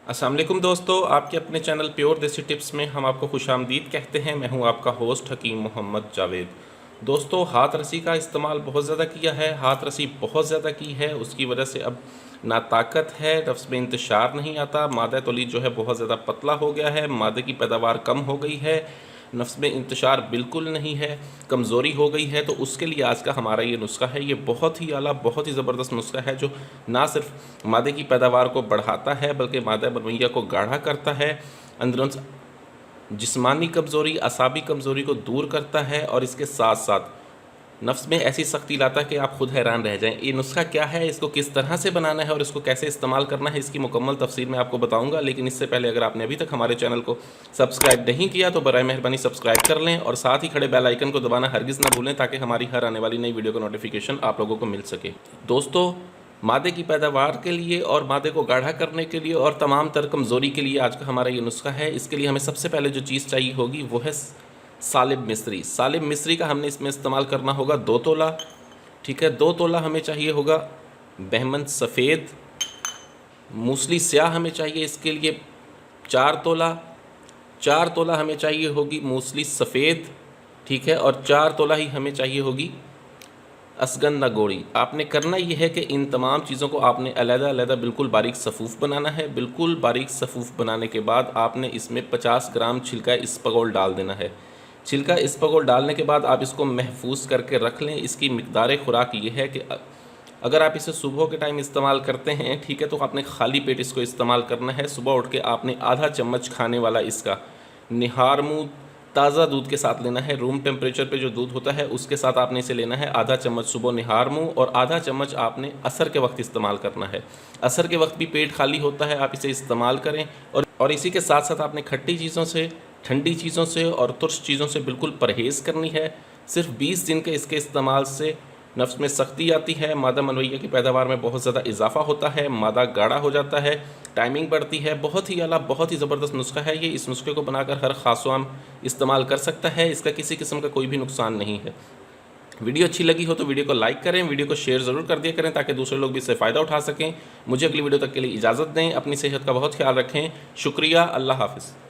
अस्सलाम वालेकुम दोस्तों, आपके अपने चैनल प्योर देसी टिप्स में हम आपको खुशामदीद कहते हैं। मैं हूं आपका होस्ट हकीम मोहम्मद जावेद। दोस्तों, हाथ रसी का इस्तेमाल बहुत ज़्यादा किया है, हाथ रसी बहुत ज़्यादा की है, उसकी वजह से अब ना ताकत है, नफ्स में इंतशार नहीं आता, मादा तौलीद जो है बहुत ज़्यादा पतला हो गया है, मादे की पैदावार कम हो गई है, नफ्स में इंतशार बिल्कुल नहीं है, कमज़ोरी हो गई है। तो उसके लिए आज का हमारा ये नुस्खा है, ये बहुत ही आला, बहुत ही ज़बरदस्त नुस्खा है जो ना सिर्फ मादे की पैदावार को बढ़ाता है बल्कि मादा बनवैया को गाढ़ा करता है, अंदरों जिस्मानी कमज़ोरी, असाबी कमज़ोरी को दूर करता है और इसके साथ साथ नफ्स में ऐसी सख्ती लाता है कि आप खुद हैरान रह जाएं। ये नुस्खा क्या है, इसको किस तरह से बनाना है और इसको कैसे इस्तेमाल करना है, इसकी मुकम्मल तफसील मैं आपको बताऊंगा। लेकिन इससे पहले अगर आपने अभी तक हमारे चैनल को सब्सक्राइब नहीं किया तो बराए मेहरबानी सब्सक्राइब कर लें और साथ ही खड़े बेल आइकन को दबाना हरगिज़ ना भूलें ताकि हमारी हर आने वाली नई वीडियो का नोटिफिकेशन आप लोगों को मिल सके। दोस्तों, मादे की पैदावार के लिए और मादे को गाढ़ा करने के लिए और तमाम तर कमज़ोरी के लिए आज का हमारा ये नुस्खा है। इसके लिए हमें सबसे पहले जो चीज़ चाहिए होगी वो है सालिब मिस्री। सालिब मिस्री का हमने इसमें इस्तेमाल करना होगा 2 तोला। ठीक है, 2 तोला हमें चाहिए होगा बहमन सफ़ेद। मूसली स्याह हमें चाहिए इसके लिए 4 तोला। 4 तोला हमें चाहिए होगी मूसली सफ़ेद। ठीक है, और 4 तोला ही हमें चाहिए होगी असगन नगोड़ी। आपने करना ये है कि इन तमाम चीज़ों को आपने अलग-अलग बिल्कुल बारीक सफ़ूफ़ बनाना है। बिल्कुल बारीक सफ़ूफ़ बनाने के बाद आपने इसमें 50 ग्राम छिलका इस्पगोल डाल देना है। छिलका इस्पगोल डालने के बाद आप इसको महफूज करके रख लें। इसकी मिकदार खुराक ये है कि अगर आप इसे सुबह के टाइम इस्तेमाल करते हैं, ठीक है, तो आपने खाली पेट इसको इस्तेमाल करना है। सुबह उठ के आपने आधा चम्मच खाने वाला इसका निहार मुँह ताज़ा दूध के साथ लेना है। रूम टेम्परेचर पे जो दूध होता है उसके साथ आपने इसे लेना है। आधा चम्मच सुबह निहार मुँह और आधा चम्मच आपने असर के वक्त इस्तेमाल करना है। असर के वक्त भी पेट खाली होता है, आप इसे इस्तेमाल करें। और इसी के साथ साथ आपने खट्टी चीज़ों से, ठंडी चीज़ों से और तुर्श चीज़ों से बिल्कुल परहेज़ करनी है। सिर्फ 20 दिन के इसके इस्तेमाल से नफ्स में सख्ती आती है, मादा मनवैया की पैदावार में बहुत ज़्यादा इजाफा होता है, मादा गाढ़ा हो जाता है, टाइमिंग बढ़ती है। बहुत ही आला, बहुत ही ज़बरदस्त नुस्खा है ये। इस नुस्खे को बनाकर हर खासवाम इस्तेमाल कर सकता है, इसका किसी किस्म का कोई भी नुकसान नहीं है। वीडियो अच्छी लगी हो तो वीडियो को लाइक करें, वीडियो को शेयर ज़रूर कर दिया करें ताकि दूसरे लोग भी इससे फ़ायदा उठा सकें। मुझे अगली वीडियो तक के लिए इजाज़त दें। अपनी सेहत का बहुत ख्याल रखें। शुक्रिया। अल्लाह हाफ़िज़।